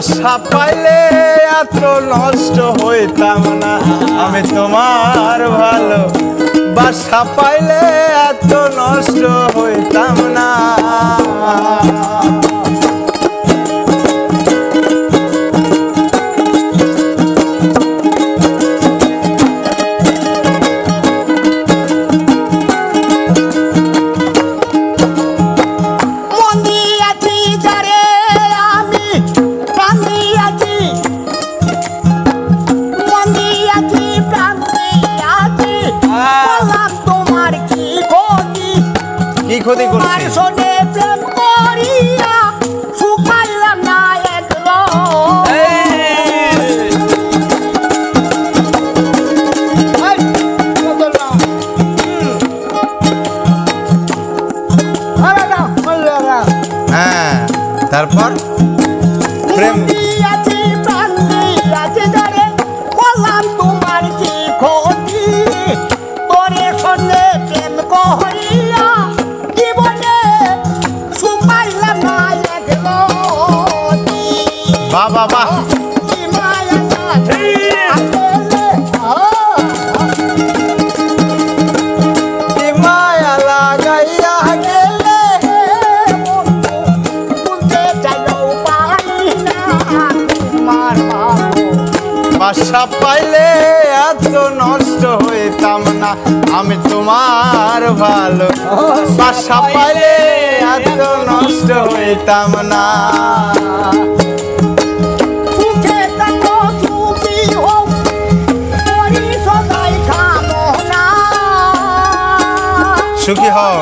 বাসা পাইলে এত নষ্ট হইতাম না আমি তোমার ভালো বাসা পাইলে এত নষ্ট হইতাম না কি ক্ষতি করছি শোনে প্রেম করিয়া সুখাইলাম না একলো হ্যাঁ তারপর প্রেম দিয়াছি প্রাণ দিয়াছি ধরে বললাম তোমার কি ক্ষতি তোরে শোনে প্রেম করিয়া বাবা বাহ মায়া লাগাইয়া গেলে বাসা পাইলে এত নষ্ট হইতাম না আমি তোমার ভালো বাসা পাইলে এত নষ্ট হইতাম না সুখী হও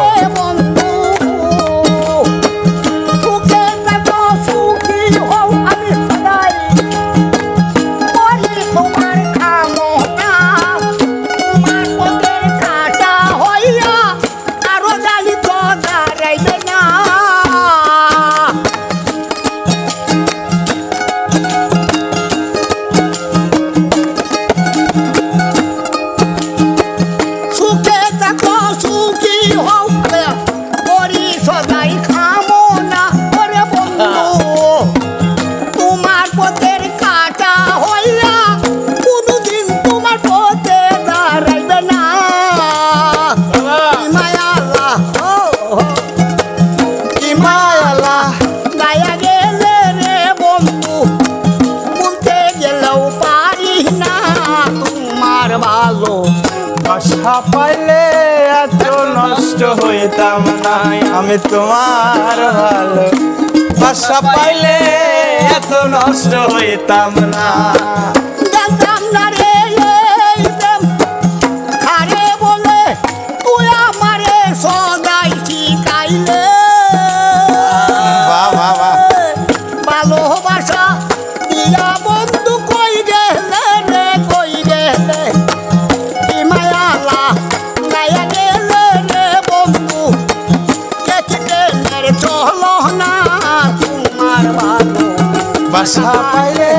বাসা পাইলে এত নষ্ট হইতাম না আমি তোমার ভালো বাসা পাইলে এত নষ্ট হইতাম না জানতাম না রে আরে বলে তুই আমারে সদাই শিখাইলে ভালোবাসা দিয়া বন্ধু কই গেলে রে কই গেলে বাসা পাইলে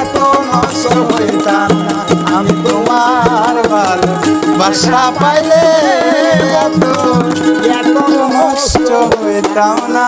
এত নষ্ট হইতাম না আমি তোমার ভালো বাসা পাইলে এত নষ্ট হইতাম না